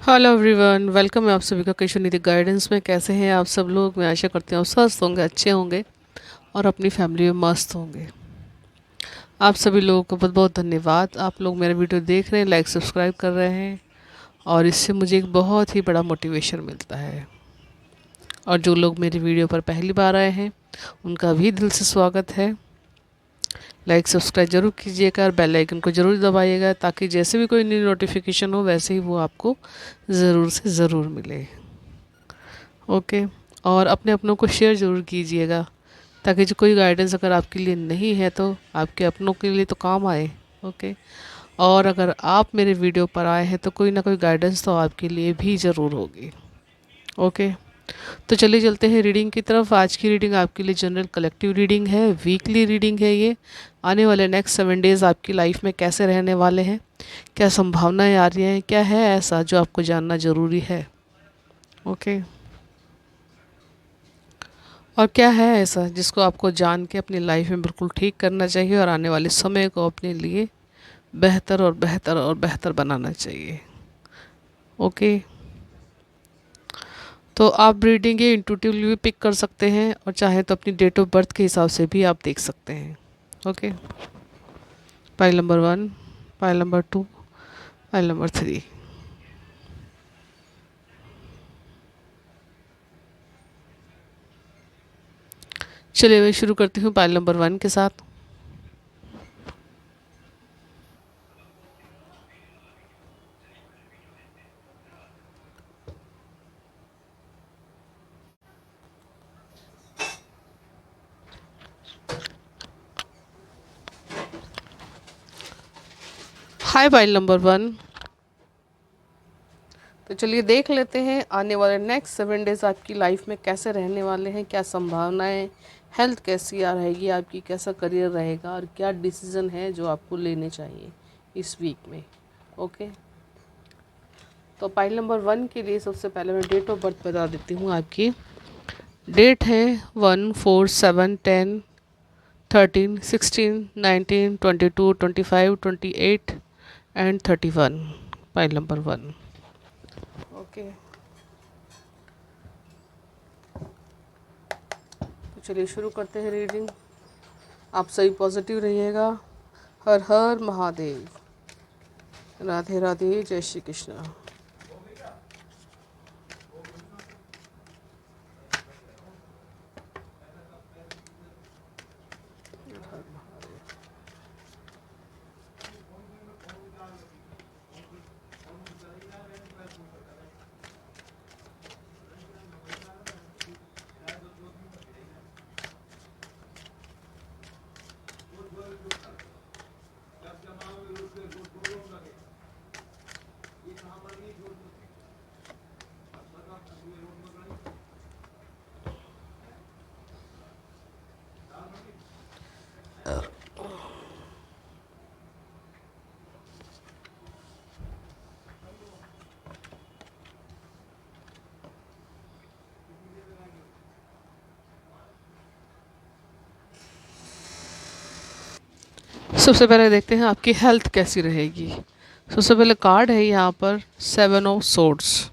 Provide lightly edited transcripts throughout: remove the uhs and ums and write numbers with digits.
Hello everyone, welcome है आप सभी का केशव निधि गाइडेंस में। कैसे हैं आप सब लोग? मैं आशा करती हूँ स्वस्थ होंगे, अच्छे होंगे और अपनी फैमिली में मस्त होंगे। आप सभी लोगों को बहुत बहुत धन्यवाद। आप लोग मेरा वीडियो देख रहे हैं, लाइक सब्सक्राइब कर रहे हैं और इससे मुझे एक बहुत ही बड़ा मोटिवेशन मिलता है। और जो लोग मेरी वीडियो पर पहली बार आए हैं उनका भी दिल से स्वागत है। लाइक सब्सक्राइब ज़रूर कीजिएगा और बेल आइकन को ज़रूर दबाइएगा ताकि जैसे भी कोई नई नोटिफिकेशन हो वैसे ही वो आपको ज़रूर से ज़रूर मिले। ओके। और अपने अपनों को शेयर ज़रूर कीजिएगा ताकि जो कोई गाइडेंस अगर आपके लिए नहीं है तो आपके अपनों के लिए तो काम आए। ओके। और अगर आप मेरे वीडियो पर आए हैं तो कोई ना कोई गाइडेंस तो आपके लिए भी ज़रूर होगी। ओके। तो चलिए चलते हैं रीडिंग की तरफ। आज की रीडिंग आपके लिए जनरल कलेक्टिव रीडिंग है, वीकली रीडिंग है ये। आने वाले नेक्स्ट 7 डेज़ आपकी लाइफ में कैसे रहने वाले हैं, क्या संभावनाएं आ रही हैं, क्या है ऐसा जो आपको जानना ज़रूरी है। ओके। और क्या है ऐसा जिसको आपको जान के अपनी लाइफ में बिल्कुल ठीक करना चाहिए और आने वाले समय को अपने लिए बेहतर और बेहतर और बेहतर बनाना चाहिए। ओके। तो आप रीडिंग ये इंटूटिवली भी पिक कर सकते हैं और चाहे तो अपनी डेट ऑफ बर्थ के हिसाब से भी आप देख सकते हैं। Okay. Pile number 1, pile number 2, pile number 3। चलिए मैं शुरू करती हूँ पाइल नंबर 1 के साथ। हाय पाइल नंबर 1। तो चलिए देख लेते हैं आने वाले नेक्स्ट 7 डेज़ आपकी लाइफ में कैसे रहने वाले हैं, क्या संभावनाएं, हेल्थ कैसी आ रहेगी आपकी, कैसा करियर रहेगा और क्या डिसीज़न है जो आपको लेने चाहिए इस वीक में। ओके। तो पाइल नंबर 1 के लिए सबसे पहले मैं डेट ऑफ बर्थ बता देती हूँ आपकी। डेट है 1, 4, 7, 10, 13, 16, 19, 22, 25, 28 एंड 31। Pile number 1। ओके। तो चलिए शुरू करते हैं रीडिंग। आप सभी पॉजिटिव रहिएगा। हर हर महादेव। राधे राधे, जय श्री कृष्णा। सबसे पहले देखते हैं आपकी हेल्थ कैसी रहेगी। सबसे पहले कार्ड है यहाँ पर 7 ऑफ सोर्ड्स।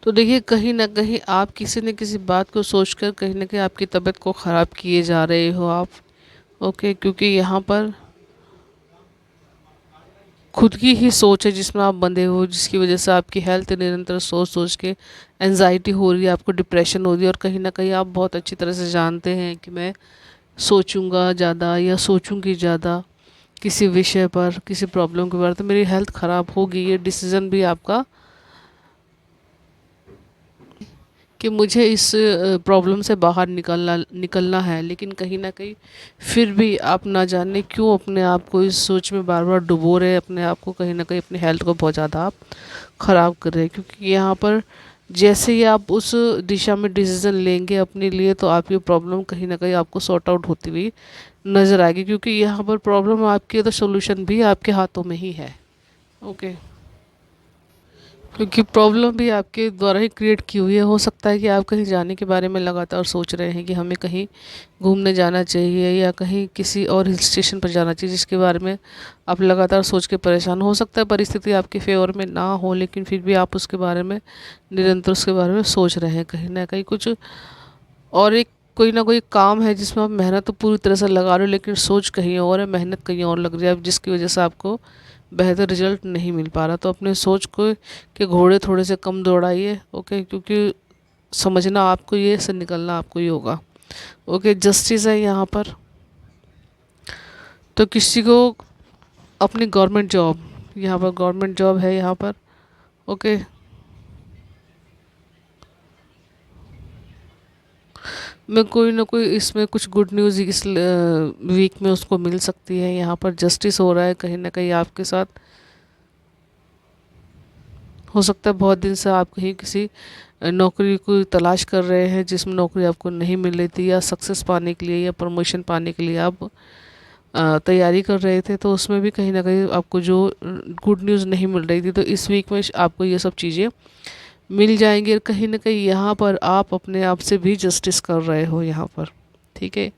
तो देखिए कहीं ना कहीं आप किसी न किसी बात को सोचकर कहीं ना कहीं आपकी तबीयत को ख़राब किए जा रहे हो आप। ओके। क्योंकि यहाँ पर खुद की ही सोच है जिसमें आप बंधे हो, जिसकी वजह से आपकी हेल्थ निरंतर सोच सोच के एनजाइटी हो रही है, आपको डिप्रेशन हो रही है। और कहीं ना कहीं आप बहुत अच्छी तरह से जानते हैं कि मैं सोचूंगा ज़्यादा या सोचूंगी ज़्यादा किसी विषय पर, किसी प्रॉब्लम के बारे में, तो मेरी हेल्थ ख़राब होगी। ये डिसीज़न भी आपका कि मुझे इस प्रॉब्लम से बाहर निकलना निकलना है। लेकिन कहीं ना कहीं फिर भी आप ना जाने क्यों अपने आप को इस सोच में बार बार डुबो रहे हैं, अपने आप को कहीं ना कहीं अपनी हेल्थ को बहुत ज़्यादा आप ख़राब कर रहे हैं। क्योंकि यहाँ पर जैसे ही आप उस दिशा में डिसीज़न लेंगे अपने लिए तो आपकी प्रॉब्लम कहीं ना कहीं आपको सॉर्ट आउट होती हुई नज़र आएगी। क्योंकि यहाँ पर प्रॉब्लम आपकी है तो सोल्यूशन भी आपके हाथों में ही है। ओके। क्योंकि प्रॉब्लम भी आपके द्वारा ही क्रिएट की हुई है। हो सकता है कि आप कहीं जाने के बारे में लगातार सोच रहे हैं कि हमें कहीं घूमने जाना चाहिए या कहीं किसी और हिल स्टेशन पर जाना चाहिए, जिसके बारे में आप लगातार सोच के परेशान हो सकता है परिस्थिति आपके फेवर में ना हो, लेकिन फिर भी आप उसके बारे में निरंतर उसके बारे में सोच रहे हैं कहीं ना कहीं कुछ। और एक कोई ना कोई काम है जिसमें आप मेहनत तो पूरी तरह से लगा रहे हो, लेकिन सोच कहीं और है, मेहनत कहीं और लग रही है, जिसकी वजह से आपको बेहतर रिजल्ट नहीं मिल पा रहा। तो अपने सोच को के घोड़े थोड़े से कम दौड़ाइए, ओके, क्योंकि समझना आपको ये से निकलना आपको ही होगा। ओके, जस्टिस है यहाँ पर। तो किसी को अपनी गवर्नमेंट जॉब, यहाँ पर गवर्नमेंट जॉब है यहाँ पर, ओके, मैं कोई ना कोई इसमें कुछ गुड न्यूज़ इस वीक में उसको मिल सकती है। यहाँ पर जस्टिस हो रहा है कहीं ना कहीं आपके साथ। हो सकता है बहुत दिन से आप कहीं किसी नौकरी को तलाश कर रहे हैं जिसमें नौकरी आपको नहीं मिल रही थी, या सक्सेस पाने के लिए या प्रमोशन पाने के लिए आप तैयारी कर रहे थे, तो उसमें भी कहीं ना कहीं आपको जो गुड न्यूज़ नहीं मिल रही थी, तो इस वीक में आपको ये सब चीज़ें मिल जाएंगी। और कहीं ना कहीं यहाँ पर आप अपने आप से भी जस्टिस कर रहे हो यहाँ पर, ठीक है,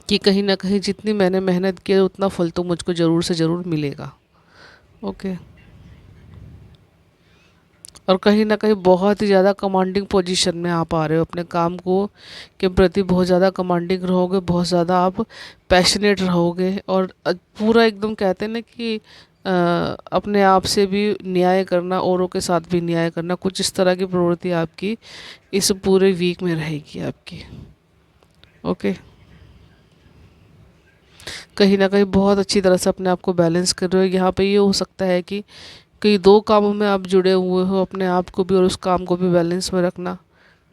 कि कहीं ना कहीं जितनी मैंने मेहनत की है उतना फल तो मुझको ज़रूर से ज़रूर मिलेगा। ओके, और कहीं ना कहीं बहुत ही ज़्यादा कमांडिंग पोजीशन में आप आ रहे हो, अपने काम को के प्रति बहुत ज़्यादा कमांडिंग रहोगे, बहुत ज़्यादा आप पैशनेट रहोगे, और पूरा एकदम कहते हैं ना कि अपने आप से भी न्याय करना, औरों के साथ भी न्याय करना, कुछ इस तरह की प्रवृत्ति आपकी इस पूरे वीक में रहेगी आपकी। ओके, कहीं ना कहीं बहुत अच्छी तरह से अपने आप को बैलेंस कर रहे हो। यहाँ पे ये हो सकता है कि कई दो कामों में आप जुड़े हुए हो, अपने आप को भी और उस काम को भी बैलेंस में रखना,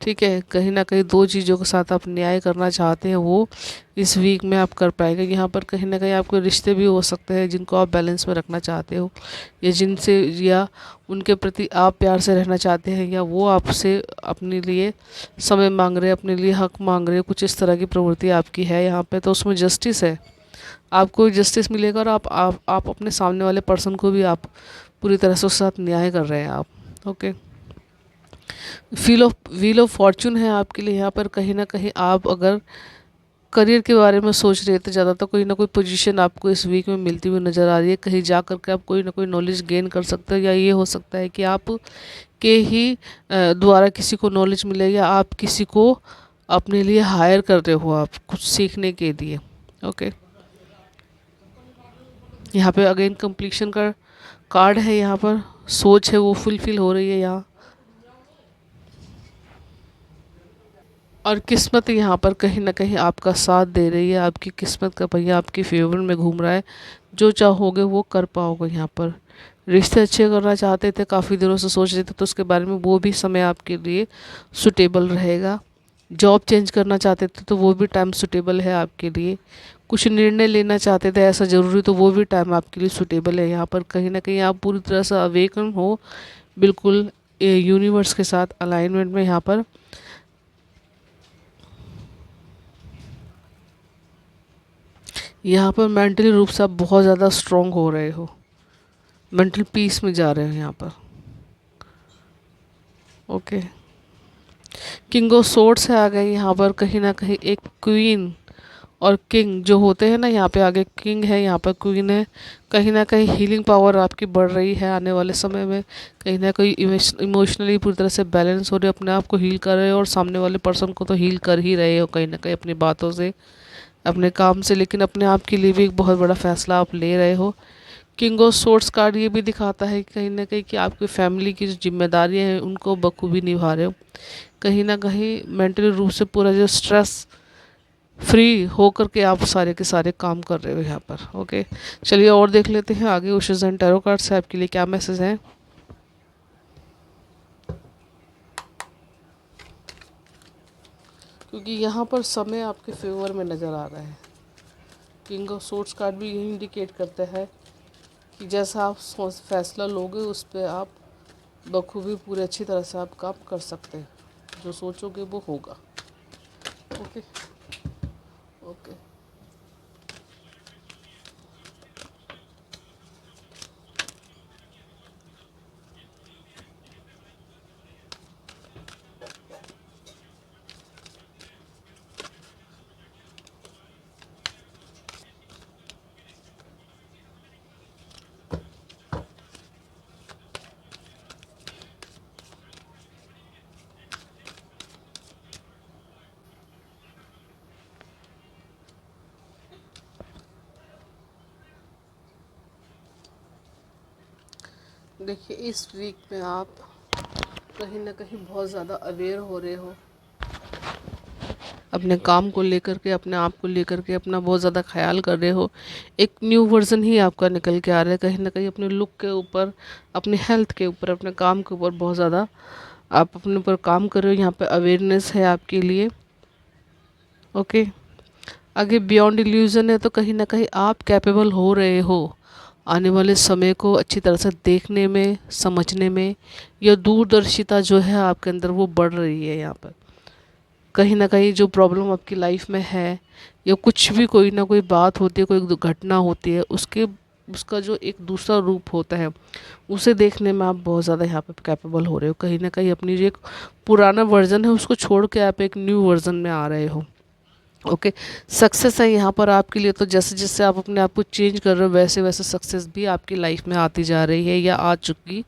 ठीक है, कहीं ना कहीं दो चीज़ों के साथ आप न्याय करना चाहते हैं, वो इस वीक में आप कर पाएंगे। यहाँ पर कहीं ना कहीं आपके रिश्ते भी हो सकते हैं जिनको आप बैलेंस में रखना चाहते हो, या जिनसे या उनके प्रति आप प्यार से रहना चाहते हैं, या वो आपसे अपने लिए समय मांग रहे हैं, अपने लिए हक मांग रहे हैं, कुछ इस तरह की प्रवृत्ति आपकी है यहाँ पे। तो उसमें जस्टिस है, आपको जस्टिस मिलेगा, और आप अपने सामने वाले पर्सन को भी आप पूरी तरह से उसके साथ न्याय कर रहे हैं आप। ओके, व्हील ऑफ फॉर्चून है आपके लिए यहाँ पर। कहीं ना कहीं आप अगर करियर के बारे में सोच रहे थे ज़्यादा, तो कोई ना कोई पोजीशन आपको इस वीक में मिलती हुई नज़र आ रही है। कहीं जा कर के आप कोई ना कोई नॉलेज गेन कर सकते हो, या ये हो सकता है कि आप के ही द्वारा किसी को नॉलेज मिले, या आप किसी को अपने लिए हायर कर रहे हो आप कुछ सीखने के लिए। ओके, यहाँ पे अगेन कंप्लीशन का कार्ड है यहाँ पर। सोच है वो फुलफिल हो रही है यहाँ, और किस्मत यहाँ पर कहीं ना कहीं आपका साथ दे रही है, आपकी किस्मत का पहिया आपके फेवर में घूम रहा है। जो चाहोगे वो कर पाओगे यहाँ पर। रिश्ते अच्छे करना चाहते थे, काफ़ी दिनों से सोच रहे थे, तो उसके बारे में वो भी समय आपके लिए सुटेबल रहेगा। जॉब चेंज करना चाहते थे तो वो भी टाइम सुटेबल है आपके लिए। कुछ निर्णय लेना चाहते थे ऐसा ज़रूरी, तो वो भी टाइम आपके लिए सुटेबल है। यहाँ पर कहीं ना कहीं आप पूरी तरह से अवेकन हो, बिल्कुल यूनिवर्स के साथ अलाइनमेंट में। यहाँ पर मेंटली रूप से आप बहुत ज़्यादा स्ट्रॉन्ग हो रहे हो, मेंटल पीस में जा रहे हो यहाँ पर। ओके, किंग ऑफ सोर्ड्स है आ गए यहाँ पर। कहीं ना कहीं एक क्वीन और किंग जो होते हैं ना, यहाँ पे आगे किंग है, यहाँ पर क्वीन है। कहीं ना कहीं हीलिंग पावर आपकी बढ़ रही है आने वाले समय में। कहीं ना कहीं इमोशनली पूरी तरह से बैलेंस हो रहे हो, अपने आप को हील कर रहे हो, और सामने वाले पर्सन को तो हील कर ही रहे हो कहीं ना कहीं अपनी बातों से, अपने काम से, लेकिन अपने आप के लिए भी एक बहुत बड़ा फैसला आप ले रहे हो। किंग ऑफ सोर्ड्स कार्ड ये भी दिखाता है कि कहीं ना कहीं कि आपकी फैमिली की जो जिम्मेदारियां हैं उनको बखूबी निभा रहे हो। कहीं ना कहीं मेंटली रूप से पूरा जो स्ट्रेस फ्री होकर के आप सारे के सारे काम कर रहे हो यहाँ पर। ओके, चलिए और देख लेते हैं आगे विशेष एंड टैरो कार्ड से आपके लिए क्या मैसेज है। क्योंकि यहाँ पर समय आपके फेवर में नज़र आ रहा है। किंग ऑफ सोर्ड्स कार्ड भी यही इंडिकेट करता है कि जैसा आप फैसला लोगे उस पर आप बखूबी पूरे अच्छी तरह से आप काम कर सकते हैं, जो सोचोगे वो होगा। ओके, ओके, देखिए इस वीक में आप कहीं ना कहीं बहुत ज़्यादा अवेयर हो रहे हो, अपने काम को लेकर के, अपने आप को लेकर के अपना बहुत ज़्यादा ख्याल कर रहे हो। एक न्यू वर्जन ही आपका निकल के आ रहा है, कहीं ना कहीं अपने लुक के ऊपर, अपने हेल्थ के ऊपर, अपने काम के ऊपर बहुत ज़्यादा आप अपने ऊपर काम कर रहे हो। यहाँ पे अवेयरनेस है आपके लिए। ओके, आगे बियॉन्ड इल्यूज़न है, तो कहीं ना कहीं आप कैपेबल हो रहे हो आने वाले समय को अच्छी तरह से देखने में, समझने में। यह दूरदर्शिता जो है आपके अंदर वो बढ़ रही है। यहाँ पर कहीं ना कहीं जो प्रॉब्लम आपकी लाइफ में है, या कुछ भी कोई ना कोई बात होती है, कोई घटना होती है, उसका जो एक दूसरा रूप होता है, उसे देखने में आप बहुत ज़्यादा यहाँ पे कैपेबल हो रहे हो। कहीं ना कहीं अपनी जो एक पुराना वर्जन है उसको छोड़ के आप एक न्यू वर्जन में आ रहे हो। ओके, सक्सेस है यहाँ पर आपके लिए। तो जैसे जैसे आप अपने आप को चेंज कर रहे हो, वैसे वैसे सक्सेस भी आपकी लाइफ में आती जा रही है या आ चुकी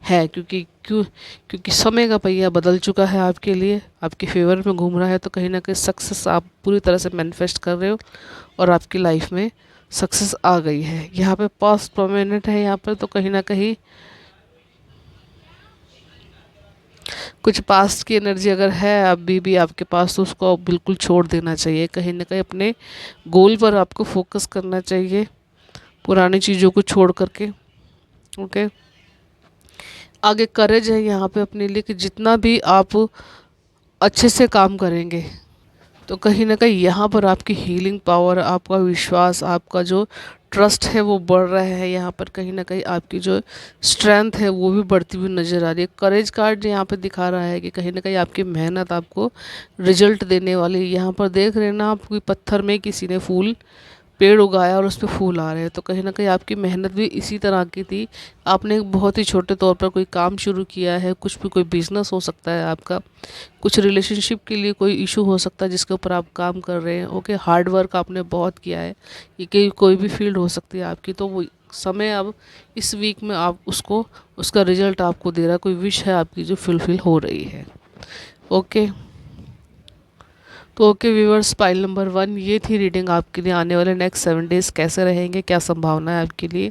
है। क्योंकि समय का पहिया बदल चुका है आपके लिए, आपके फेवर में घूम रहा है। तो कहीं ना कहीं सक्सेस आप पूरी तरह से मैनिफेस्ट कर रहे हो और आपकी लाइफ में सक्सेस आ गई है। यहाँ पे पास्ट परमानेंट है यहाँ पर, तो कहीं ना कहीं कुछ पास्ट की एनर्जी अगर है अभी भी आपके पास, तो उसको बिल्कुल छोड़ देना चाहिए। कहीं ना कहीं अपने गोल पर आपको फोकस करना चाहिए, पुरानी चीज़ों को छोड़ करके। ओके, आगे करेज है यहाँ पे अपने लिए कि जितना भी आप अच्छे से काम करेंगे, तो कहीं ना कहीं यहाँ पर आपकी हीलिंग पावर, आपका विश्वास, आपका जो ट्रस्ट है वो बढ़ रहा है। यहाँ पर कहीं ना कहीं आपकी जो स्ट्रेंथ है वो भी बढ़ती हुई नज़र आ रही है। करेज कार्ड यहाँ पे दिखा रहा है कि कहीं ना कहीं आपकी मेहनत आपको रिजल्ट देने वाली है। यहाँ पर देख रहे हैं ना आप, कोई पत्थर में किसी ने फूल, पेड़ उगाया और उस पे फूल आ रहे हैं। तो कहीं ना कहीं आपकी मेहनत भी इसी तरह की थी। आपने एक बहुत ही छोटे तौर पर कोई काम शुरू किया है, कुछ भी, कोई बिजनेस हो सकता है आपका, कुछ रिलेशनशिप के लिए कोई इशू हो सकता है जिसके ऊपर आप काम कर रहे हैं। ओके, हार्ड वर्क आपने बहुत किया है, ये कोई भी फील्ड हो सकती है आपकी। तो वो समय अब इस वीक में आप उसका रिजल्ट आपको दे रहा है, कोई विश है आपकी जो फुलफिल हो रही है। ओके, तो ओके व्यूवर्स, पाइल नंबर 1 ये थी रीडिंग आपके लिए। आने वाले नेक्स्ट 7 डेज़ कैसे रहेंगे, क्या संभावना है आपके लिए।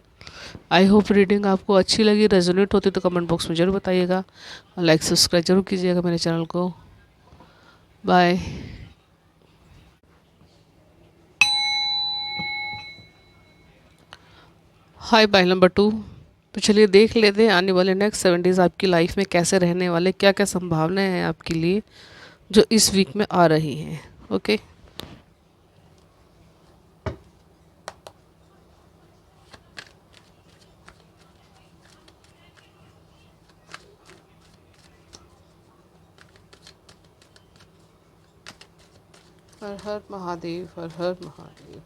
आई होप रीडिंग आपको अच्छी लगी, रेजोनेट होती तो कमेंट बॉक्स में ज़रूर बताइएगा, और लाइक सब्सक्राइब जरूर कीजिएगा मेरे चैनल को। बाय। हाय पाइल नंबर 2। तो चलिए देख लेते हैं आने वाले नेक्स्ट 7 डेज़ आपकी लाइफ में कैसे रहने वाले, क्या क्या संभावनाएं हैं आपके लिए जो इस वीक में आ रही हैं। ओके, हर हर महादेव, हर हर महादेव।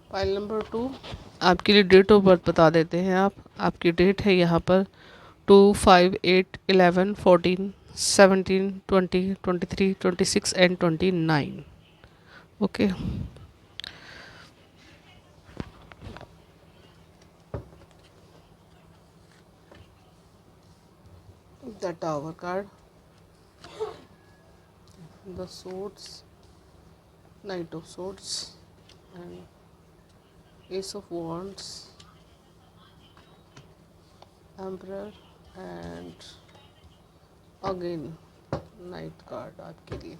फाइल नंबर 2 आपके लिए डेट ऑफ बर्थ बता देते हैं। आपकी डेट है यहाँ पर 2, 5, 8, 11, 14, 17, 20, 23, 26 and 29। Okay, the tower card, the swords, night of swords and S of wands, emperor and again night card आपके लिए।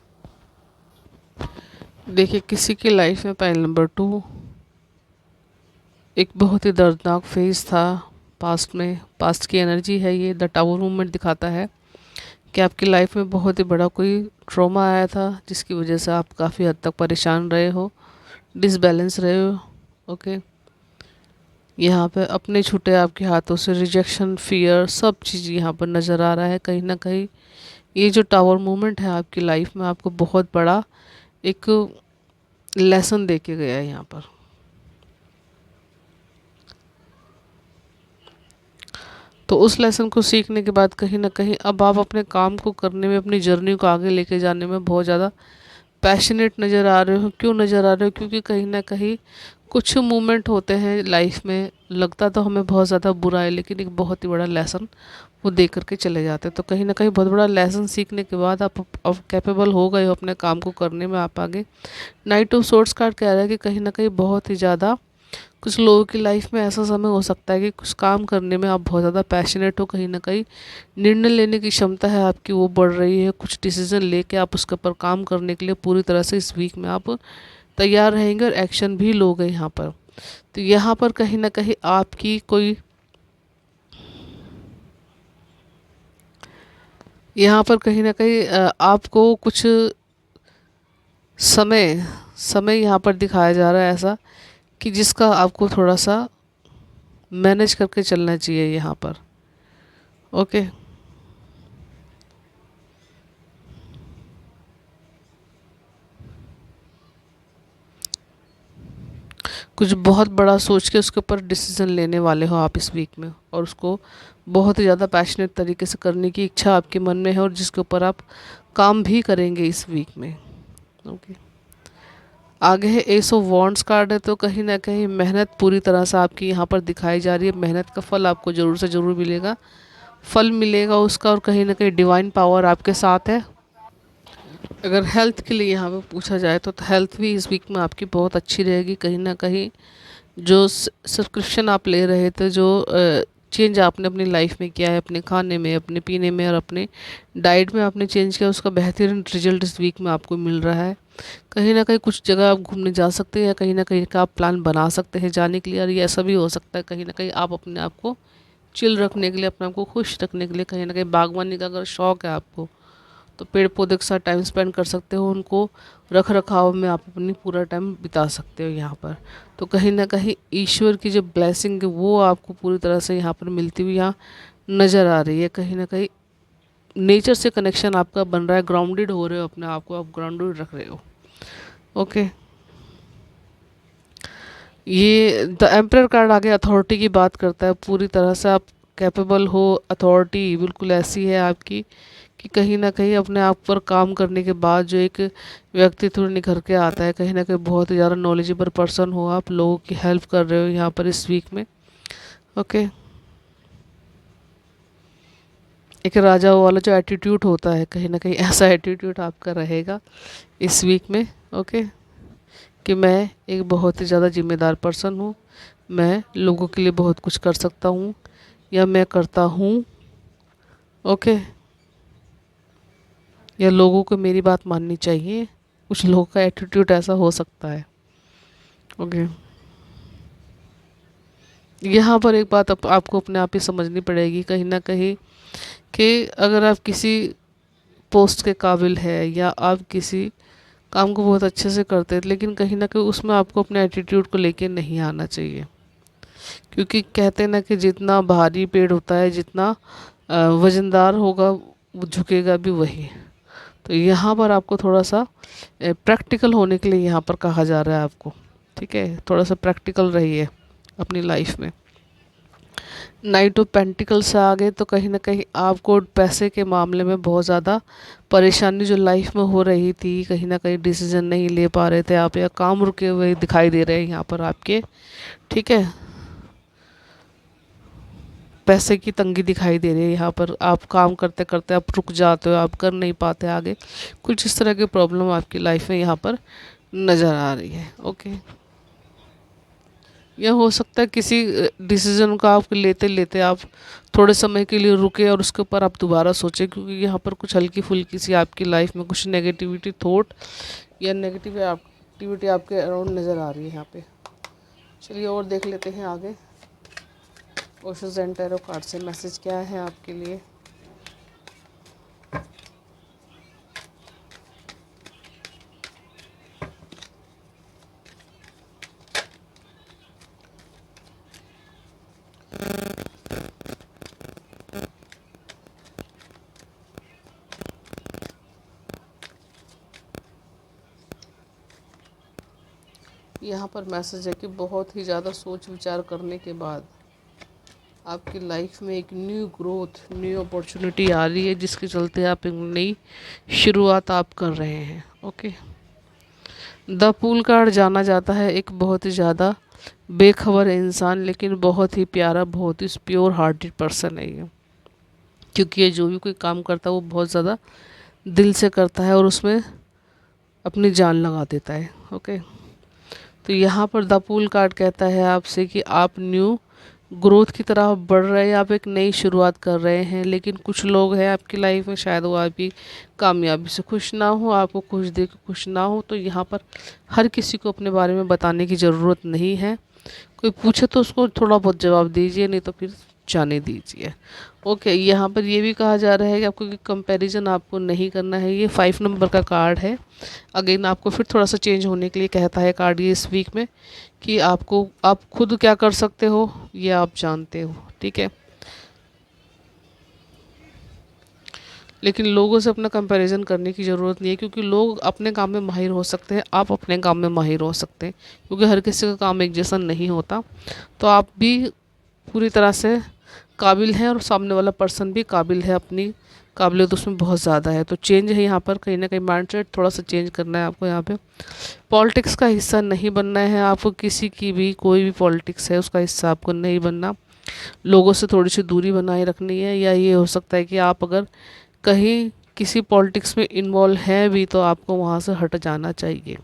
देखिए किसी की लाइफ में पाइल नंबर 2 एक बहुत ही दर्दनाक फेज था पास्ट में। पास्ट की एनर्जी है ये, द टावर मूवमेंट दिखाता है कि आपकी लाइफ में बहुत ही बड़ा कोई ट्रॉमा आया था जिसकी वजह से आप काफ़ी हद तक परेशान रहे हो, डिसबैलेंस रहे हो। ओके, यहाँ पे अपने छूटे आपके हाथों से, रिजेक्शन, फियर, सब चीज़ यहाँ पर नज़र आ रहा है। कहीं ना कहीं ये जो टावर मूवमेंट है आपकी लाइफ में आपको बहुत बड़ा एक लेसन दे के गया है यहाँ पर। तो उस लेसन को सीखने के बाद कहीं ना कहीं अब आप अपने काम को करने में, अपनी जर्नी को आगे लेके जाने में बहुत ज़्यादा पैशनेट नज़र आ रहे हो। क्यों नज़र आ रहे हो? क्योंकि कहीं ना कहीं कुछ मोमेंट होते हैं लाइफ में, लगता तो हमें बहुत ज़्यादा बुरा है, लेकिन एक बहुत ही बड़ा लेसन वो दे करके चले जाते हैं। तो कहीं ना कहीं बहुत बड़ा लेसन सीखने के बाद आप अब कैपेबल हो गए हो अपने काम को करने में, आप आगे। नाइट ऑफ सोर्ड्स कार्ड कह रहा है कि कहीं ना कहीं बहुत ही ज़्यादा कुछ लोगों की लाइफ में ऐसा समय हो सकता है कि कुछ काम करने में आप बहुत ज़्यादा पैशनेट हो, कहीं ना कहीं निर्णय लेने की क्षमता है आपकी वो बढ़ रही है, कुछ डिसीजन लेके आप उसके ऊपर काम करने के लिए पूरी तरह से इस वीक में आप तैयार रहेंगे और एक्शन भी लोगे यहाँ पर। तो यहाँ पर कहीं ना कहीं आपकी कोई, यहाँ पर कहीं ना कहीं आपको कुछ समय समय यहाँ पर दिखाया जा रहा है ऐसा कि जिसका आपको थोड़ा सा मैनेज करके चलना चाहिए यहाँ पर। ओके, कुछ बहुत बड़ा सोच के उसके ऊपर डिसीजन लेने वाले हो आप इस वीक में, और उसको बहुत ही ज़्यादा पैशनेट तरीके से करने की इच्छा आपके मन में है, और जिसके ऊपर आप काम भी करेंगे इस वीक में। ओके, आगे है एस ऑफ वॉन्ड्स कार्ड है, तो कहीं ना कहीं मेहनत पूरी तरह से आपकी यहाँ पर दिखाई जा रही है। मेहनत का फल आपको ज़रूर से ज़रूर मिलेगा, फल मिलेगा उसका, और कहीं ना कहीं डिवाइन पावर आपके साथ है। अगर हेल्थ के लिए यहाँ पे पूछा जाए तो हेल्थ भी इस वीक में आपकी बहुत अच्छी रहेगी। कहीं ना कहीं जो सब्सक्रिप्शन आप ले रहे थे, जो चेंज आपने अपनी लाइफ में किया है, अपने खाने में, अपने पीने में और अपने डाइट में आपने चेंज किया, उसका बेहतरीन रिजल्ट इस वीक में आपको मिल रहा है। कहीं ना कहीं कुछ जगह आप घूमने जा सकते हैं, या कहीं ना कहीं का आप प्लान बना सकते हैं जाने के लिए। और ये ऐसा भी हो सकता है कहीं ना कहीं आप अपने आप को चिल रखने के लिए, अपने आप को खुश रखने के लिए, कहीं ना कहीं बागवानी का अगर शौक़ है आपको, तो पेड़ पौधे के साथ टाइम स्पेंड कर सकते हो, उनको रख रखाव में आप अपनी पूरा टाइम बिता सकते हो यहाँ पर। तो कहीं ना कहीं ईश्वर की जो ब्लेसिंग है वो आपको पूरी तरह से यहाँ पर मिलती हुई यहाँ नज़र आ रही है। कहीं ना कहीं नेचर से कनेक्शन आपका बन रहा है, ग्राउंडेड हो रहे हो, अपने आप को आप ग्राउंडेड रख रहे हो। ओके, ये द एम्परर कार्ड आगे अथॉरिटी की बात करता है। पूरी तरह से आप कैपेबल हो, अथॉरिटी बिल्कुल ऐसी है आपकी कि कहीं ना कहीं अपने आप पर काम करने के बाद जो एक व्यक्तित्व निखर के आता है, कहीं ना कहीं बहुत ही ज़्यादा नॉलेजेबल पर्सन हो आप, लोगों की हेल्प कर रहे हो यहाँ पर इस वीक में। ओके, एक राजा वाला जो एटीट्यूड होता है, कहीं ना कहीं ऐसा एटीट्यूड आपका रहेगा इस वीक में। ओके, कि मैं एक बहुत ही ज़्यादा जिम्मेदार पर्सन हूँ, मैं लोगों के लिए बहुत कुछ कर सकता हूँ, या मैं करता हूँ। ओके, या लोगों को मेरी बात माननी चाहिए, कुछ लोगों का एटीट्यूड ऐसा हो सकता है। ओके, यहाँ पर एक बात आपको अपने आप ही समझनी पड़ेगी कहीं ना कहीं, कि अगर आप किसी पोस्ट के काबिल है, या आप किसी काम को बहुत अच्छे से करते हैं, लेकिन कहीं ना कहीं उसमें आपको अपने एटीट्यूड को लेके नहीं आना चाहिए। क्योंकि कहते हैं ना कि जितना भारी पेड़ होता है, जितना वजनदार होगा, वो झुकेगा भी वही। तो यहाँ पर आपको थोड़ा सा प्रैक्टिकल होने के लिए यहाँ पर कहा जा रहा है आपको। ठीक है, थोड़ा सा प्रैक्टिकल रहिए अपनी लाइफ में। नाइट ऑफ पेंटिकल से आगे, तो कहीं ना कहीं आपको पैसे के मामले में बहुत ज़्यादा परेशानी जो लाइफ में हो रही थी, कहीं ना कहीं डिसीजन नहीं ले पा रहे थे आप, या काम रुके हुए दिखाई दे रहे हैं यहाँ पर आपके। ठीक है, पैसे की तंगी दिखाई दे रही है यहाँ पर, आप काम करते करते आप रुक जाते हो, आप कर नहीं पाते आगे, कुछ इस तरह की प्रॉब्लम आपकी लाइफ में यहाँ पर नज़र आ रही है। ओके, यह हो सकता है किसी डिसीजन को आप लेते लेते आप थोड़े समय के लिए रुके, और उसके ऊपर आप दोबारा सोचें, क्योंकि यहाँ पर कुछ हल्की फुल्की सी आपकी लाइफ में कुछ नेगेटिविटी थॉट या नेगेटिव एक्टिविटी आपके अराउंड नज़र आ रही है यहाँ पे। चलिए और देख लेते हैं आगे ओशोस एंड टैरो कार्ड से मैसेज क्या है आपके लिए। यहाँ पर मैसेज है कि बहुत ही ज़्यादा सोच विचार करने के बाद आपकी लाइफ में एक न्यू ग्रोथ, न्यू अपॉर्चुनिटी आ रही है, जिसके चलते आप एक नई शुरुआत आप कर रहे हैं। ओके, द पूल कार्ड जाना जाता है एक बहुत ही ज़्यादा बेखबर इंसान, लेकिन बहुत ही प्यारा, बहुत ही प्योर हार्टेड पर्सन है ये। क्योंकि ये जो भी कोई काम करता है वो बहुत ज़्यादा दिल से करता है और उसमें अपनी जान लगा देता है। ओके, तो यहाँ पर द पूल कार्ड कहता है आपसे कि आप न्यू ग्रोथ की तरफ बढ़ रहे हैं, आप एक नई शुरुआत कर रहे हैं। लेकिन कुछ लोग हैं आपकी लाइफ में, शायद वो आपकी कामयाबी से खुश ना हो, आपको खुश देख के खुश ना हो। तो यहाँ पर हर किसी को अपने बारे में बताने की ज़रूरत नहीं है। कोई पूछे तो उसको थोड़ा बहुत जवाब दीजिए, नहीं तो फिर जाने दीजिए। ओके, यहाँ पर ये भी कहा जा रहा है कि आपको कंपैरिजन आपको नहीं करना है। ये 5 नंबर का कार्ड है। अगेन आपको फिर थोड़ा सा चेंज होने के लिए कहता है कार्ड ये इस वीक में, कि आप खुद क्या कर सकते हो ये आप जानते हो, ठीक है। लेकिन लोगों से अपना कंपैरिजन करने की ज़रूरत नहीं है, क्योंकि लोग अपने काम में माहिर हो सकते हैं, आप अपने काम में माहिर हो सकते हैं, क्योंकि हर किसी का काम एक जैसा नहीं होता। तो आप भी पूरी तरह से काबिल हैं और सामने वाला पर्सन भी काबिल है, अपनी काबिलियत उसमें बहुत ज़्यादा है। तो चेंज है यहाँ पर, कहीं ना कहीं माइंडसेट थोड़ा सा चेंज करना है आपको। यहाँ पे पॉलिटिक्स का हिस्सा नहीं बनना है आपको, किसी की भी कोई भी पॉलिटिक्स है उसका हिस्सा आपको नहीं बनना। लोगों से थोड़ी सी दूरी बनाए रखनी है, या ये हो सकता है कि आप अगर कहीं किसी पॉलिटिक्स में इन्वॉल्व है भी तो आपको वहाँ से हट जाना चाहिए।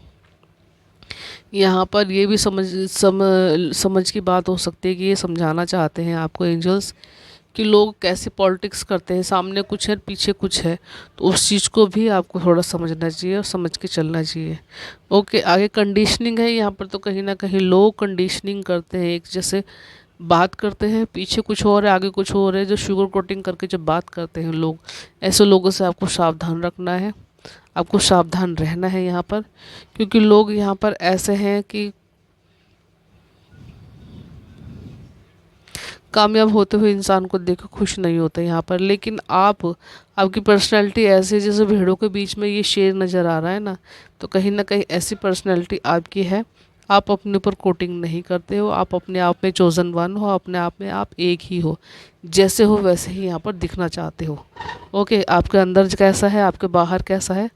यहाँ पर ये भी समझ की बात हो सकती है कि ये समझाना चाहते हैं आपको एंजल्स कि लोग कैसे पॉलिटिक्स करते हैं, सामने कुछ है पीछे कुछ है, तो उस चीज़ को भी आपको थोड़ा समझना चाहिए और समझ के चलना चाहिए। ओके, आगे कंडीशनिंग है यहाँ पर। तो कहीं ना कहीं लोग कंडीशनिंग करते हैं, एक जैसे बात करते हैं, पीछे कुछ और है आगे कुछ और है, जो शुगर कोटिंग करके जब बात करते हैं लोग, ऐसे लोगों से आपको सावधान रखना है, आपको सावधान रहना है यहाँ पर। क्योंकि लोग यहाँ पर ऐसे हैं कि कामयाब होते हुए इंसान को देख के खुश नहीं होते यहाँ पर। लेकिन आपकी पर्सनैलिटी ऐसी है, जैसे भेड़ों के बीच में ये शेर नज़र आ रहा है ना, तो कहीं ना कहीं ऐसी पर्सनैलिटी आपकी है। आप अपने ऊपर कोटिंग नहीं करते हो, आप अपने आप में चोजन वन हो, अपने आप में आप एक ही हो, जैसे हो वैसे ही यहाँ पर दिखना चाहते हो। ओके, आपके अंदर कैसा है, आपके बाहर कैसा है,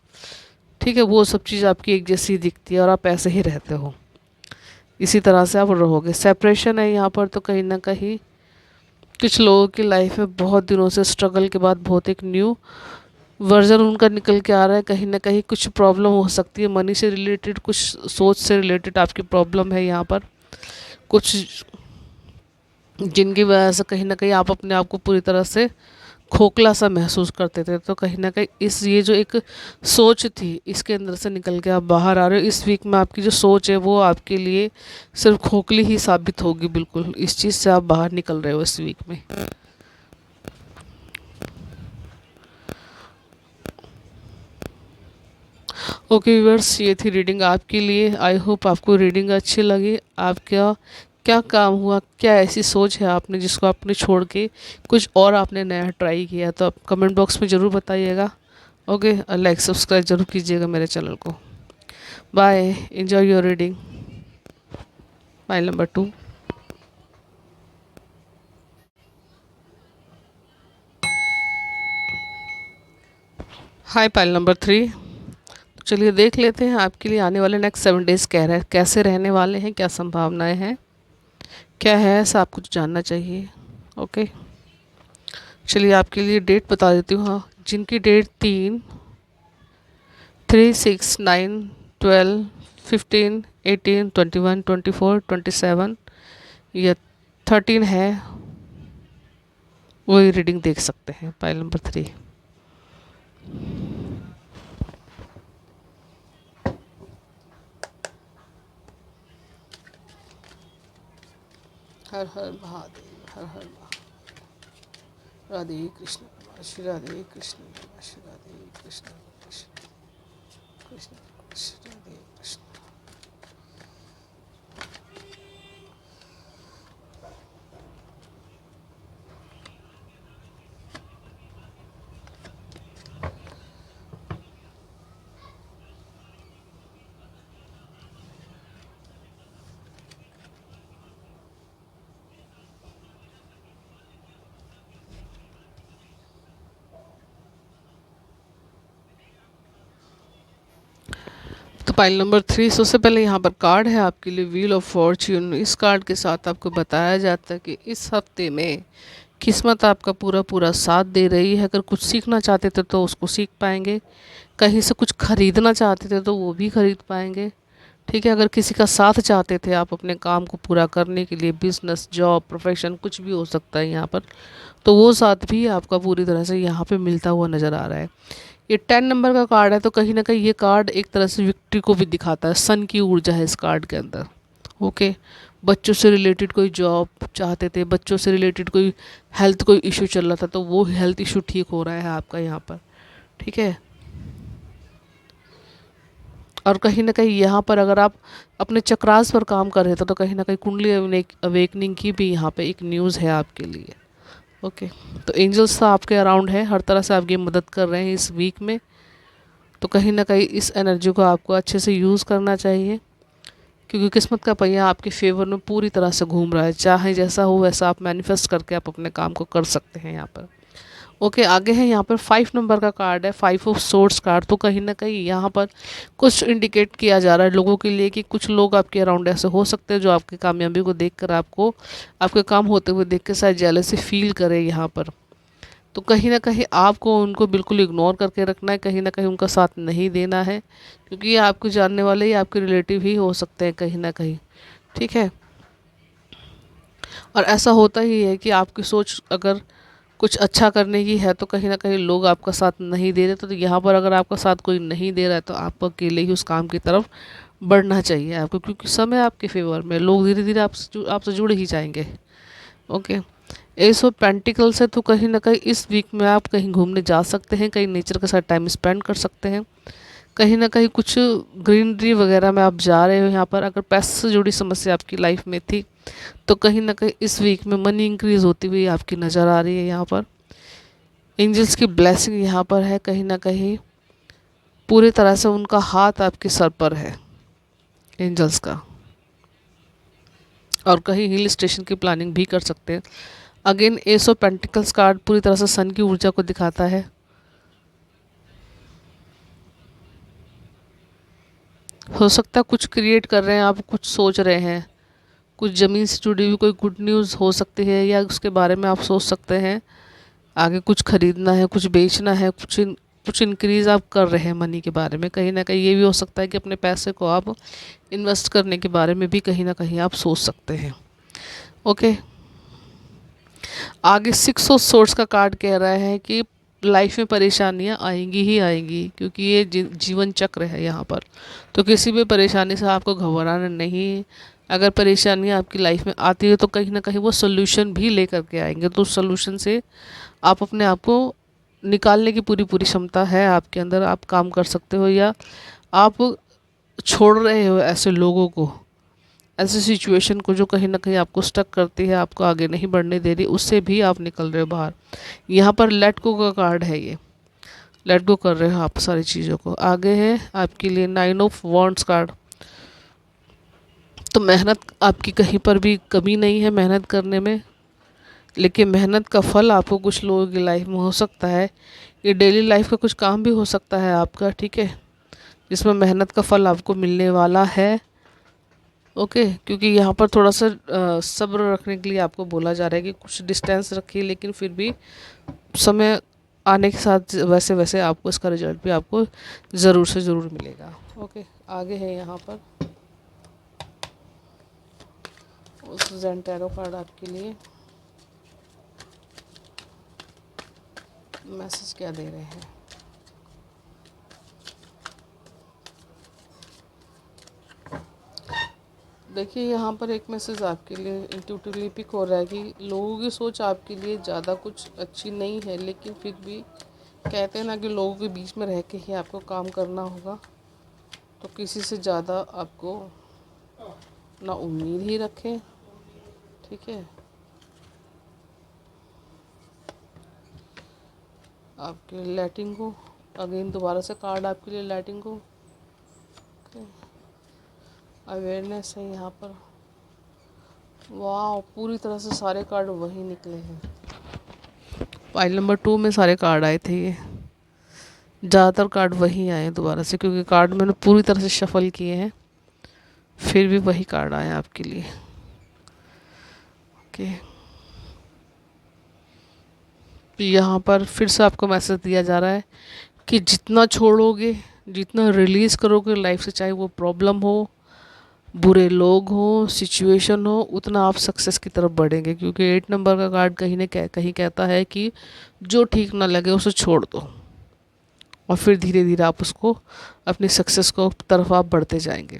ठीक है, वो सब चीज़ आपकी एक जैसी दिखती है और आप ऐसे ही रहते हो, इसी तरह से आप रहोगे। सेपरेशन है यहाँ पर। तो कहीं ना कहीं कुछ लोगों की लाइफ में बहुत दिनों से स्ट्रगल के बाद बहुत एक न्यू वर्जन उनका निकल के आ रहा है। कहीं ना कहीं कुछ प्रॉब्लम हो सकती है मनी से रिलेटेड, कुछ सोच से रिलेटेड आपकी प्रॉब्लम है यहाँ पर, कुछ जिनकी वजह से कहीं ना कहीं आप अपने आप को पूरी तरह से खोखला सा महसूस करते थे। तो कहीं ना कहीं ये जो एक सोच थी, इसके अंदर से निकल के आप बाहर आ रहे हो। इस वीक में आपकी जो सोच है वो आपके लिए सिर्फ खोखली ही साबित होगी, बिल्कुल इस चीज़ से आप बाहर निकल रहे हो इस वीक में। ओके व्यूअर्स, ये थी रीडिंग आपके लिए। आई होप आपको रीडिंग अच्छी लगी। आपका क्या काम हुआ, क्या ऐसी सोच है आपने जिसको आपने छोड़ के कुछ और आपने नया ट्राई किया, तो आप कमेंट बॉक्स में ज़रूर बताइएगा। ओके, लाइक सब्सक्राइब ज़रूर कीजिएगा मेरे चैनल को। Bye, enjoy your reading. Pile number 2। Hi pile number 3। तो चलिए देख लेते हैं आपके लिए आने वाले नेक्स्ट 7 डेज़ कैसे रहने वाले हैं, क्या संभावनाएं हैं, क्या है ऐसा आपको जानना चाहिए। ओके, चलिए आपके लिए डेट बता देती हूँ। हाँ, जिनकी डेट 3, 3, 6, 9, 12, 15, 18, 21, 24, 27 या 13 है, वही रीडिंग देख सकते हैं। Pile number 3। हर हर महादेव, हर हर महादेव। राधे कृष्ण, श्री राधे कृष्ण, श्री राधे कृष्ण, कृष्ण कृष्ण कृष्ण, राधे कृष्ण। तो फाइल नंबर 3, सबसे पहले यहाँ पर कार्ड है आपके लिए व्हील ऑफ फॉर्च्यून। इस कार्ड के साथ आपको बताया जाता है कि इस हफ्ते में किस्मत आपका पूरा पूरा साथ दे रही है। अगर कुछ सीखना चाहते थे तो उसको सीख पाएंगे, कहीं से कुछ खरीदना चाहते थे तो वो भी खरीद पाएंगे। ठीक है, अगर किसी का साथ चाहते थे आप अपने काम को पूरा करने के लिए, बिजनेस, जॉब, प्रोफेशन, कुछ भी हो सकता है यहाँ पर, तो वो साथ भी आपका पूरी तरह से यहाँ पे मिलता हुआ नज़र आ रहा है। ये 10 नंबर का कार्ड है, तो कहीं ना कहीं ये कार्ड एक तरह से विक्ट्री को भी दिखाता है। सन की ऊर्जा है इस कार्ड के अंदर। ओके, बच्चों से रिलेटेड कोई जॉब चाहते थे, बच्चों से रिलेटेड कोई हेल्थ कोई इशू चल रहा था, तो वो हेल्थ इशू ठीक हो रहा है आपका यहाँ पर। ठीक है, और कहीं ना कहीं यहाँ पर अगर आप अपने चक्रास पर काम कर रहे थे तो कहीं ना कहीं कुंडली अवेकनिंग की भी यहाँ पे एक न्यूज़ है आपके लिए। ओके, तो एंजल्स तो आपके अराउंड है, हर तरह से आपकी मदद कर रहे हैं इस वीक में। तो कहीं ना कहीं इस एनर्जी को आपको अच्छे से यूज़ करना चाहिए, क्योंकि किस्मत का पहिया आपके फेवर में पूरी तरह से घूम रहा है। चाहे जैसा हो वैसा आप मैनिफेस्ट करके आप अपने काम को कर सकते हैं यहाँ पर। ओके, आगे है यहाँ पर 5 नंबर का कार्ड है, 5 ऑफ सोर्ड्स कार्ड। तो कहीं ना कहीं यहाँ पर कुछ इंडिकेट किया जा रहा है लोगों के लिए कि कुछ लोग आपके अराउंड ऐसे हो सकते हैं जो आपकी कामयाबी को देखकर आपको, आपके काम होते हुए देख के शायद जेलसी फील करे यहाँ पर। तो कहीं ना कहीं आपको उनको बिल्कुल इग्नोर करके रखना है, कहीं ना कहीं उनका साथ नहीं देना है, क्योंकि ये आपको जानने वाले ही आपके रिलेटिव ही हो सकते हैं कहीं ना कहीं। ठीक है, और ऐसा होता ही है कि आपकी सोच अगर कुछ अच्छा करने की है तो कहीं ना कहीं लोग आपका साथ नहीं दे रहे। तो यहाँ पर अगर आपका साथ कोई नहीं दे रहा है तो आपको अकेले ही उस काम की तरफ बढ़ना चाहिए आपको, क्योंकि समय आपके फेवर में, लोग धीरे धीरे आपसे जुड़ ही जाएंगे। ओके, एस ऑफ पेंटिकल्स है, तो कहीं ना कहीं इस वीक में आप कहीं घूमने जा सकते हैं, कहीं नेचर के साथ टाइम स्पेंड कर सकते हैं, कहीं ना कहीं कुछ ग्रीनरी वगैरह में आप जा रहे हो। यहाँ पर अगर पैसे से जुड़ी समस्या आपकी लाइफ में थी तो कहीं ना कहीं इस वीक में मनी इंक्रीज होती हुई आपकी नज़र आ रही है। यहाँ पर एंजल्स की ब्लेसिंग यहाँ पर है, कहीं ना कहीं पूरी तरह से उनका हाथ आपके सर पर है एंजल्स का। और कहीं हिल स्टेशन की प्लानिंग भी कर सकते हैं। Again S of pentacles card पूरी तरह से सन की ऊर्जा को दिखाता है। हो सकता है कुछ क्रिएट कर रहे हैं आप, कुछ सोच रहे हैं, कुछ ज़मीन से जुड़ी हुई कोई गुड न्यूज़ हो सकती है, या उसके बारे में आप सोच सकते हैं। आगे कुछ खरीदना है, कुछ बेचना है, कुछ इंक्रीज़ आप कर रहे हैं मनी के बारे में। कहीं ना कहीं ये भी हो सकता है कि अपने पैसे को आप इन्वेस्ट करने के बारे में भी कहीं ना कहीं आप सोच सकते हैं। ओके, आगे 6 ऑफ सोर्स का कार्ड कह रहा है कि लाइफ में परेशानियां आएंगी ही आएंगी, क्योंकि ये जीवन चक्र है यहाँ पर। तो किसी भी परेशानी से आपको घबराना नहीं है। अगर परेशानियां आपकी लाइफ में आती है तो कहीं ना कहीं वो सोल्यूशन भी लेकर के आएंगे, तो उस सोल्यूशन से आप अपने आप को निकालने की पूरी पूरी क्षमता है आपके अंदर। आप काम कर सकते हो, या आप छोड़ रहे हो ऐसे लोगों को, ऐसी सिचुएशन को जो कहीं ना कहीं आपको स्टक करती है, आपको आगे नहीं बढ़ने दे रही, उससे भी आप निकल रहे हो बाहर। यहाँ पर लेट गो का कार्ड है, ये लेट गो कर रहे हो आप सारी चीज़ों को। आगे है आपके लिए 9 ऑफ वॉन्ड्स कार्ड। तो मेहनत आपकी कहीं पर भी कमी नहीं है मेहनत करने में, लेकिन मेहनत का फल आपको कुछ लोगों की लाइफ में हो सकता है। ये डेली लाइफ का कुछ काम भी हो सकता है आपका, ठीक है, जिसमें मेहनत का फल आपको मिलने वाला है। ओके, क्योंकि यहाँ पर थोड़ा सा सब्र रखने के लिए आपको बोला जा रहा है कि कुछ डिस्टेंस रखिए, लेकिन फिर भी समय आने के साथ वैसे वैसे आपको इसका रिजल्ट भी आपको ज़रूर से ज़रूर मिलेगा। ओके, आगे है यहाँ पर उस जेन टैरो कार्ड आपके लिए मैसेज क्या दे रहे हैं। देखिए, यहाँ पर एक मैसेज आपके लिए इंट्यूटिवली पिक हो रहा है कि लोगों की सोच आपके लिए ज़्यादा कुछ अच्छी नहीं है, लेकिन फिर भी कहते हैं ना कि लोगों के बीच में रह के ही आपको काम करना होगा। तो किसी से ज़्यादा आपको ना उम्मीद ही रखें, ठीक है। आपके लेटिंग को अगेन दोबारा से कार्ड आपके लिए लेटिंग को अवेयरनेस है यहाँ पर। वाह, पूरी तरह से सारे कार्ड वही निकले हैं। फाइल नंबर 2 में सारे कार्ड आए थे ये। ज़्यादातर कार्ड वही आए हैं दोबारा से, क्योंकि कार्ड मैंने पूरी तरह से शफल किए हैं, फिर भी वही कार्ड आए हैं आपके लिए। ओके, यहाँ पर फिर से आपको मैसेज दिया जा रहा है कि जितना छोड़ोगे, जितना रिलीज़ करोगे लाइफ से, चाहे वो प्रॉब्लम हो, बुरे लोग हों, सिचुएशन हो, उतना आप सक्सेस की तरफ बढ़ेंगे। क्योंकि 8 नंबर का कार्ड कहीं कहता है कि जो ठीक ना लगे उसे छोड़ दो, और फिर धीरे धीरे आप उसको, अपनी सक्सेस को तरफ आप बढ़ते जाएंगे।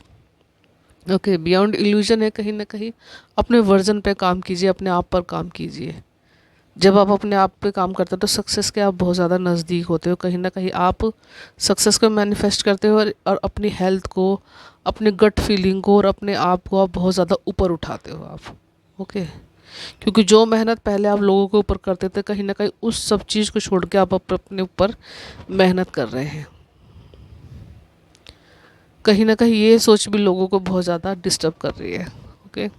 ओके, बियॉन्ड इल्यूजन है कहीं ना कहीं। अपने वर्जन पे काम कीजिए, अपने आप पर काम कीजिए। जब आप अपने आप पे काम करते हो तो सक्सेस के आप बहुत ज़्यादा नज़दीक होते हो। कहीं ना कहीं आप सक्सेस को मैनिफेस्ट करते हो, और अपनी हेल्थ को, अपने गट फीलिंग को और अपने आप को आप बहुत ज़्यादा ऊपर उठाते हो आप। ओके, क्योंकि जो मेहनत पहले आप लोगों के ऊपर करते थे, कहीं ना कहीं उस सब चीज़ को छोड़ के आप अपने ऊपर मेहनत कर रहे हैं। कहीं ना कहीं ये सोच भी लोगों को बहुत ज़्यादा डिस्टर्ब कर रही है। ओके,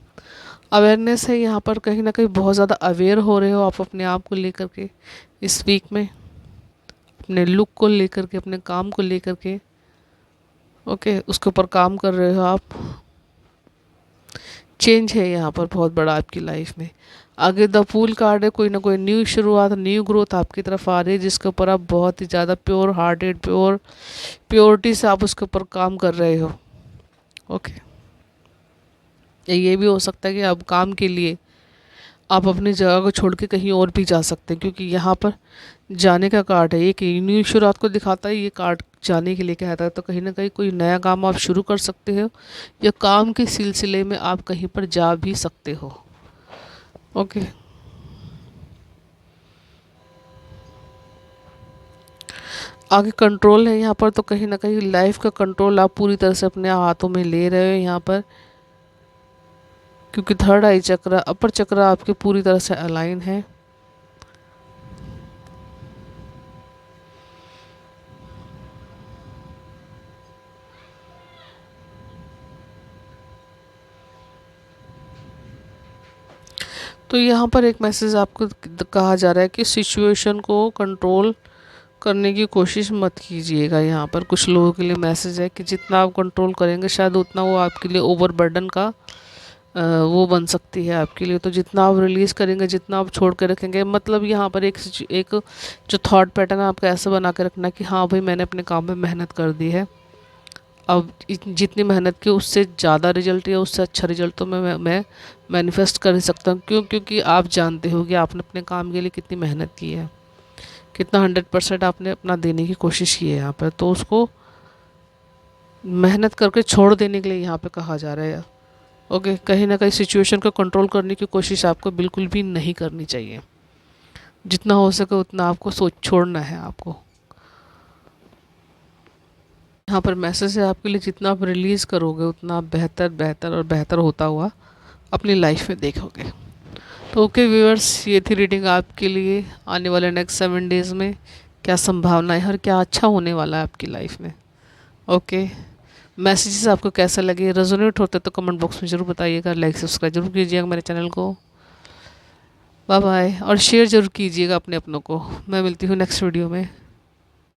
अवेयरनेस है यहाँ पर, कहीं ना कहीं बहुत ज़्यादा अवेयर हो रहे हो आप अपने आप को लेकर के इस वीक में, अपने लुक को लेकर के, अपने काम को लेकर के। ओके, उसके ऊपर काम कर रहे हो आप। चेंज है यहाँ पर बहुत बड़ा आपकी लाइफ में। आगे द फूल कार्ड है, कोई ना कोई न्यू शुरुआत, न्यू ग्रोथ आपकी तरफ आ रही है, जिसके ऊपर आप बहुत ही ज़्यादा प्योर हार्टेड, प्योरिटी से आप उसके ऊपर काम कर रहे हो। ओके, ये भी हो सकता है कि आप काम के लिए आप अपनी जगह को छोड़ के कहीं और भी जा सकते हैं, क्योंकि यहाँ पर जाने का कार्ड है। एक न्यू शुरुआत को दिखाता है ये कार्ड, जाने के लिए कहता है। तो कहीं ना कहीं कोई नया काम आप शुरू कर सकते हो, या काम के सिलसिले में आप कहीं पर जा भी सकते हो। ओके, आगे कंट्रोल है यहाँ पर, तो कहीं ना कहीं लाइफ का कंट्रोल आप पूरी तरह से अपने हाथों में ले रहे हो यहाँ पर, क्योंकि थर्ड आई चक्र, अपर चक्र आपके पूरी तरह से अलाइन है। तो यहाँ पर एक मैसेज आपको कहा जा रहा है कि सिचुएशन को कंट्रोल करने की कोशिश मत कीजिएगा। यहाँ पर कुछ लोगों के लिए मैसेज है कि जितना आप कंट्रोल करेंगे शायद उतना वो आपके लिए ओवरबर्डन का वो बन सकती है आपके लिए। तो जितना आप रिलीज़ करेंगे, जितना आप छोड़ के रखेंगे, मतलब यहाँ पर एक जो थॉट पैटर्न है आपका ऐसा बना के रखना कि हाँ भाई, मैंने अपने काम में मेहनत कर दी है, अब जितनी मेहनत की उससे ज़्यादा रिजल्ट या उससे अच्छा रिजल्ट तो मैं मैनिफेस्ट कर ही सकता हूँ। क्यों? क्योंकि आप जानते हो कि आपने अपने काम के लिए कितनी मेहनत की है, कितना 100% आपने अपना देने की कोशिश की है यहाँ पर। तो उसको मेहनत करके छोड़ देने के लिए यहाँ पे कहा जा रहा है। ओके, कहीं ना कहीं सिचुएशन को कंट्रोल करने की कोशिश आपको बिल्कुल भी नहीं करनी चाहिए। जितना हो सके उतना आपको सोच छोड़ना है आपको। यहाँ पर मैसेज है आपके लिए, जितना आप रिलीज़ करोगे उतना आप बेहतर बेहतर और बेहतर होता हुआ अपनी लाइफ में देखोगे। तो ओके व्यूअर्स, ये थी रीडिंग आपके लिए। आने वाले नेक्स्ट 7 डेज़ में क्या संभावनाएं और क्या अच्छा होने वाला है आपकी लाइफ में। ओके, मैसेजेस आपको कैसा लगे, रेजोनेट होते तो कमेंट बॉक्स में ज़रूर बताइएगा। लाइक सब्सक्राइब जरूर कीजिएगा मेरे चैनल को। बाय बाय, और शेयर ज़रूर कीजिएगा अपने अपनों को। मैं मिलती हूँ नेक्स्ट वीडियो में।